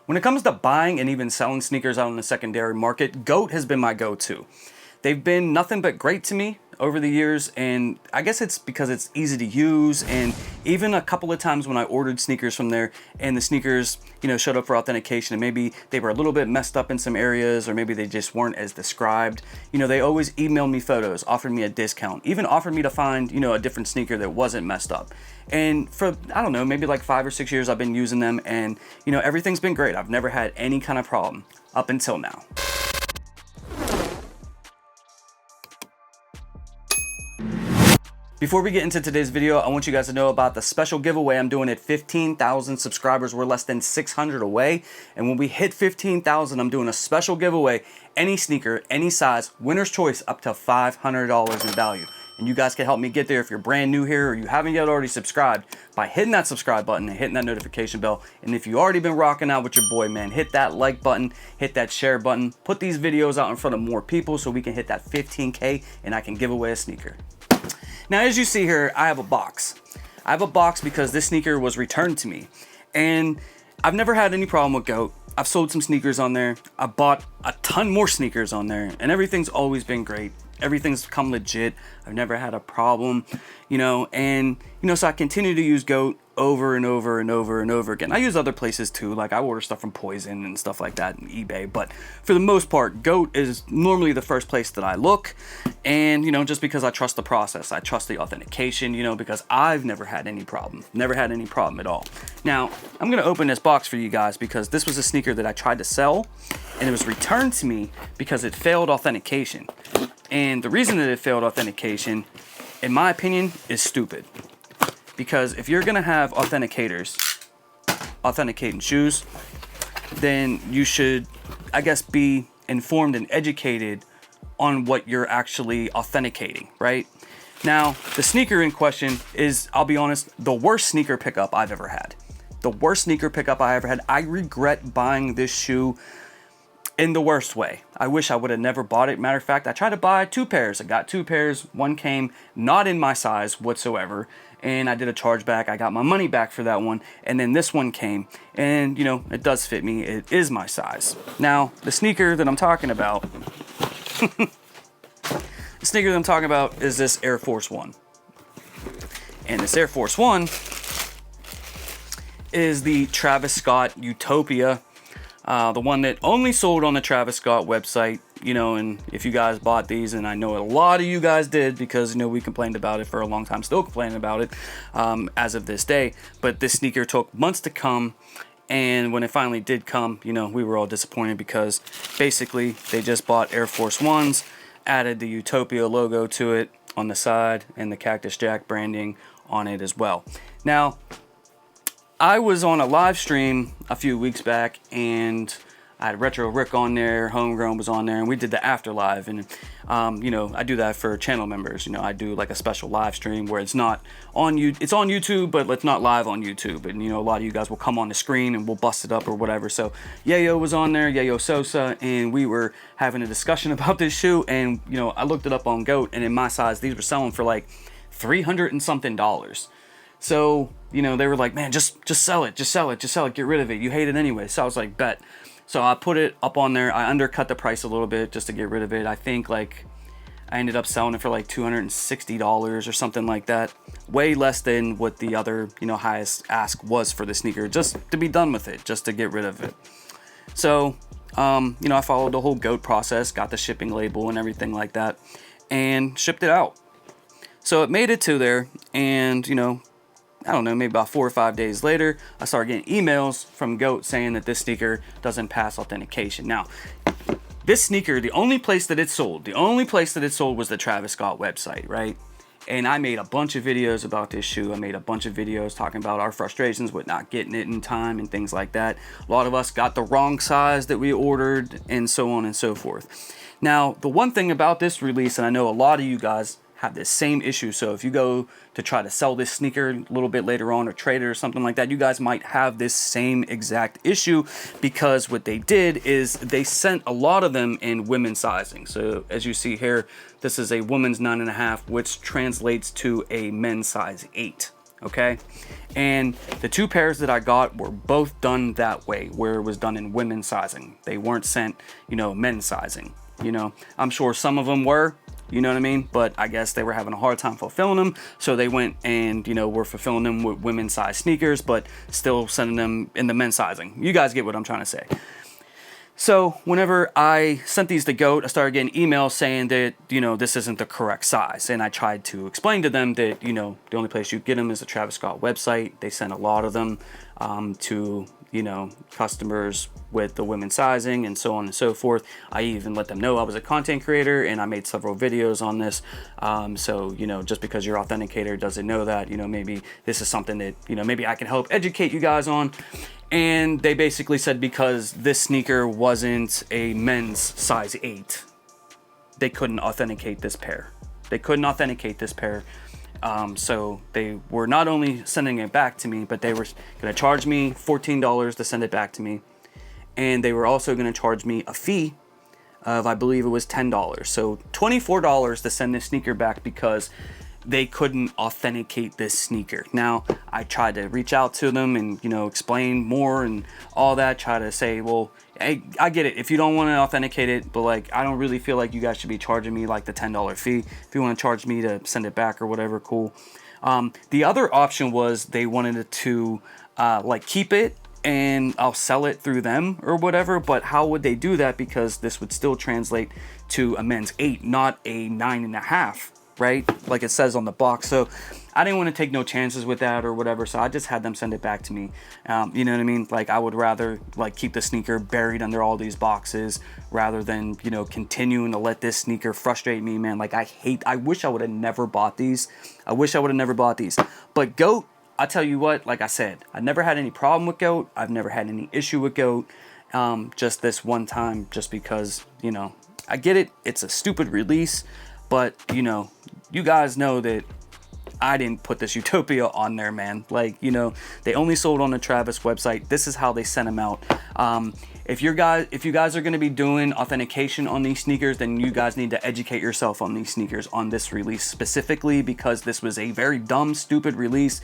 When it comes to buying and even selling sneakers out in the secondary market, GOAT has been my go-to. They've been nothing but great to me over the years, and I guess it's because it's easy to use. And even a couple of times when I ordered sneakers from there and the sneakers, showed up for authentication and maybe they were a little bit messed up in some areas, or maybe they just weren't as described, they always emailed me photos, offered me a discount, even offered me to find, a different sneaker that wasn't messed up. And for, I don't know, maybe like 5 or 6 years I've been using them, and everything's been great. I've never had any kind of problem up until now. Before we get into today's video, I want you guys to know about the special giveaway I'm doing at 15,000 subscribers. We're less than 600 away. And when we hit 15,000, I'm doing a special giveaway. Any sneaker, any size, winner's choice, up to $500 in value. And you guys can help me get there if you're brand new here or you haven't yet already subscribed by hitting that subscribe button and hitting that notification bell. And if you've already been rocking out with your boy, man, hit that like button, hit that share button, put these videos out in front of more people so we can hit that 15K and I can give away a sneaker. Now, as you see here, I have a box. I have a box because this sneaker was returned to me. And I've never had any problem with GOAT. I've sold some sneakers on there. I bought a ton more sneakers on there, and everything's always been great. Everything's come legit. I've never had a problem, so I continue to use GOAT over and over and over and over again. I use other places too, like I order stuff from Poison and stuff like that and eBay, but for the most part, GOAT is normally the first place that I look. And, just because I trust the process, I trust the authentication, because I've never had any problem at all. Now, I'm going to open this box for you guys because this was a sneaker that I tried to sell and it was returned to me because it failed authentication. And the reason that it failed authentication, in my opinion, is stupid. Because if you're going to have authenticators authenticating shoes, then you should, I guess, be informed and educated on what you're actually authenticating, right? Now, the sneaker in question is, I'll be honest, the worst sneaker pickup I've ever had. The worst sneaker pickup I ever had. I regret buying this shoe in the worst way. I wish I would have never bought it. Matter of fact, I tried to buy 2 pairs. I got 2 pairs. One came not in my size whatsoever, and I did a chargeback. I got my money back for that one, and then this one came, and it does fit me. It is my size. Now, the sneaker that I'm talking about, is this Air Force One. And this Air Force One is the Travis Scott Utopia. The one that only sold on the Travis Scott website, and if you guys bought these, and I know a lot of you guys did because, we complained about it for a long time, still complaining about it as of this day. But this sneaker took months to come, and when it finally did come, we were all disappointed because basically they just bought Air Force Ones, added the Utopia logo to it on the side and the Cactus Jack branding on it as well. Now, I was on a live stream a few weeks back, and I had Retro Rick on there, Homegrown was on there, and we did the after live. And I do that for channel members. I do like a special live stream where it's not on it's on YouTube, but it's not live on YouTube. And a lot of you guys will come on the screen and we'll bust it up or whatever. So Yayo was on there, Yayo Sosa, and we were having a discussion about this shoe. And I looked it up on GOAT, and in my size, these were selling for like $300 and something. So, they were like, man, just sell it, get rid of it. You hate it anyway. So I was like, bet. So I put it up on there. I undercut the price a little bit just to get rid of it. I think I ended up selling it for like $260 or something like that. Way less than what the other, highest ask was for the sneaker, just to be done with it, just to get rid of it. So, I followed the whole GOAT process, got the shipping label and everything like that, and shipped it out. So it made it to there, and, I don't know, maybe about 4 or 5 days later, I started getting emails from GOAT saying that this sneaker doesn't pass authentication. Now, this sneaker, the only place that it sold was the Travis Scott website, right? And I made a bunch of videos about this shoe. I made a bunch of videos talking about our frustrations with not getting it in time and things like that. A lot of us got the wrong size that we ordered and so on and so forth. Now, the one thing about this release, and I know a lot of you guys have this same issue, so if you go to try to sell this sneaker a little bit later on or trade it or something like that, you guys might have this same exact issue, because what they did is they sent a lot of them in women's sizing. So as you see here, this is a woman's 9.5, which translates to a men's size 8. Okay, and the 2 pairs that I got were both done that way, where it was done in women's sizing. They weren't sent, men's sizing. I'm sure some of them were, you know what I mean? But I guess they were having a hard time fulfilling them, so they went and, were fulfilling them with women's size sneakers, but still sending them in the men's sizing. You guys get what I'm trying to say. So whenever I sent these to GOAT, I started getting emails saying that, this isn't the correct size. And I tried to explain to them that, the only place you get them is the Travis Scott website. They send a lot of them to, customers with the women's sizing and so on and so forth. I even let them know I was a content creator and I made several videos on this. So, just because your authenticator doesn't know that, maybe this is something that, maybe I can help educate you guys on. And they basically said because this sneaker wasn't a men's size 8, they couldn't authenticate this pair. So they were not only sending it back to me, but they were going to charge me $14 to send it back to me. And they were also going to charge me a fee of, I believe it was $10. So $24 to send this sneaker back because they couldn't authenticate this sneaker. Now, I tried to reach out to them and, explain more and all that, try to say, well, hey, I get it. If you don't want to authenticate it, but I don't really feel like you guys should be charging me the $10 fee. If you want to charge me to send it back or whatever, cool. The other option was they wanted it to keep it and I'll sell it through them or whatever, but how would they do that? Because this would still translate to a men's 8, not a 9.5. Right, like it says on the box. So I didn't want to take no chances with that or whatever, so I just had them send it back to me. You know what I mean? I would rather keep the sneaker buried under all these boxes rather than continuing to let this sneaker frustrate me, man. I wish I would have never bought these. But GOAT, I tell you what, like I said, I never had any problem with GOAT. I've never had any issue with GOAT. Just this one time, just because I get it, it's a stupid release. But, you guys know that I didn't put this Utopia on there, man. They only sold on the Travis website. This is how they sent them out. If you guys are going to be doing authentication on these sneakers, then you guys need to educate yourself on these sneakers, on this release specifically, because this was a very dumb, stupid release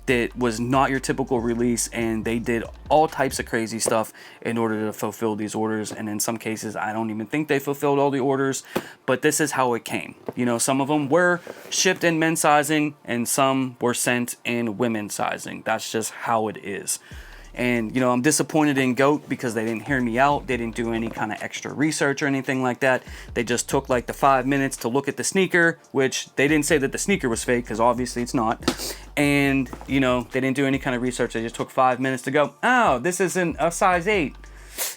that was not your typical release, and they did all types of crazy stuff in order to fulfill these orders. And in some cases, I don't even think they fulfilled all the orders, but this is how it came. Some of them were shipped in men's sizing and some were sent in women's sizing. That's just how it is. And, I'm disappointed in GOAT because they didn't hear me out. They didn't do any kind of extra research or anything like that. They just took the 5 minutes to look at the sneaker, which they didn't say that the sneaker was fake because obviously it's not. And, they didn't do any kind of research. They just took 5 minutes to go, oh, this isn't a size 8.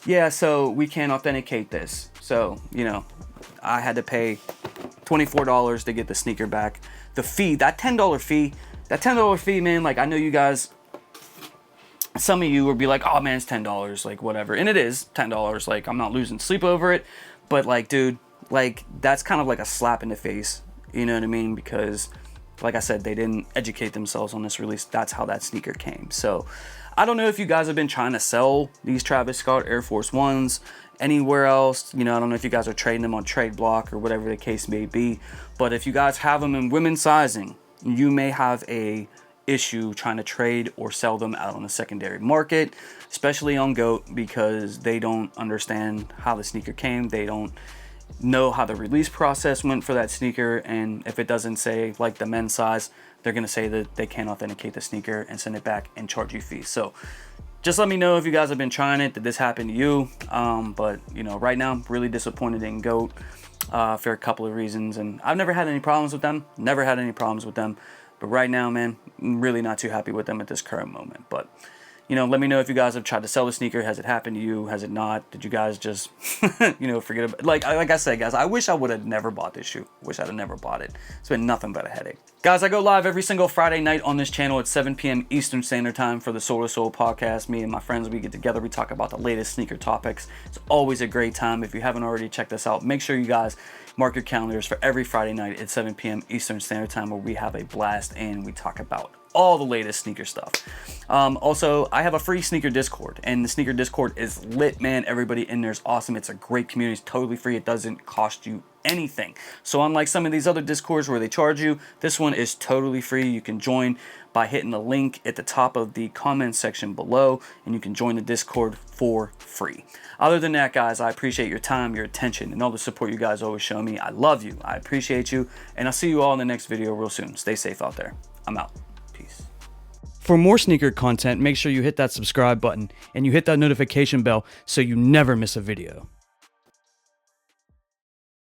Yeah, so we can't authenticate this. So, I had to pay $24 to get the sneaker back. The fee, that $10 fee, man, I know you guys... Some of you would be like, oh man, it's $10, whatever. And it is $10. I'm not losing sleep over it. But dude, that's kind of a slap in the face. You know what I mean? Because like I said, they didn't educate themselves on this release. That's how that sneaker came. So I don't know if you guys have been trying to sell these Travis Scott Air Force Ones anywhere else. I don't know if you guys are trading them on Trade Block or whatever the case may be. But if you guys have them in women's sizing, you may have a issue trying to trade or sell them out on the secondary market, especially on GOAT, because they don't understand how the sneaker came. They don't know how the release process went for that sneaker, and if it doesn't say the men's size, they're going to say that they can't authenticate the sneaker and send it back and charge you fees. So just let me know if you guys have been trying it. Did this happen to you? But right now I'm really disappointed in GOAT for a couple of reasons, and I've never had any problems with them. But right now, man, I'm really not too happy with them at this current moment. But, let me know if you guys have tried to sell the sneaker. Has it happened to you? Has it not? Did you guys just, forget about it? Like I said, guys, I wish I would have never bought this shoe. Wish I'd have never bought it. It's been nothing but a headache. Guys, I go live every single Friday night on this channel at 7 p.m. Eastern Standard Time for the Soul to Soul podcast. Me and my friends, we get together. We talk about the latest sneaker topics. It's always a great time. If you haven't already checked this out, make sure you guys mark your calendars for every Friday night at 7 p.m. Eastern Standard Time, where we have a blast and we talk about all the latest sneaker stuff. Also, I have a free sneaker Discord, and the sneaker Discord is lit, man. Everybody in there is awesome. It's a great community. It's totally free. It doesn't cost you anything. So unlike some of these other Discords where they charge you, this one is totally free. You can join by hitting the link at the top of the comment section below, and you can join the Discord for free. Other than that, guys, I appreciate your time, your attention, and all the support you guys always show me. I love you. I appreciate you, and I'll see you all in the next video real soon. Stay safe out there. I'm out. Peace. For more sneaker content, make sure you hit that subscribe button and you hit that notification bell so you never miss a video.